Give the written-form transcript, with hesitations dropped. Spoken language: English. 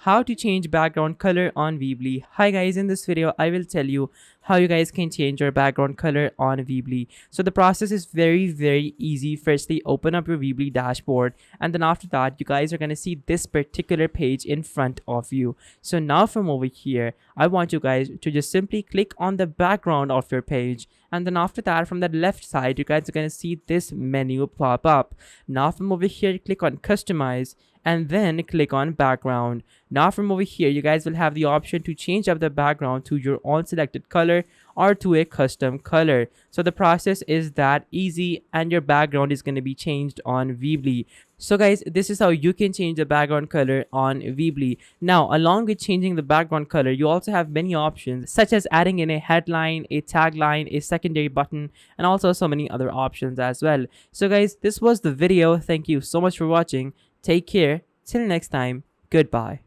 how to change background color on Weebly. Hi guys, in this video I will tell you how you guys can change your background color on Weebly. So the process is very easy. Firstly, open up your Weebly dashboard, and then after that you guys are going to see this particular page in front of you. So now from over here, I want you guys to just simply click on the background of your page, and then after that from the left side you guys are going to see this menu pop up. Now from over here, click on customize and then click on background. Now from over here you guys will have the option to change up the background to your own selected color or to a custom color. So the process is that easy, and your background is going to be changed on Weebly. So guys, this is how you can change the background color on Weebly. Now along with changing the background color, you also have many options such as adding in a headline, a tagline, a secondary button, and also so many other options as well. So guys, this was the video. Thank you so much for watching. Take care. Till next time. Goodbye.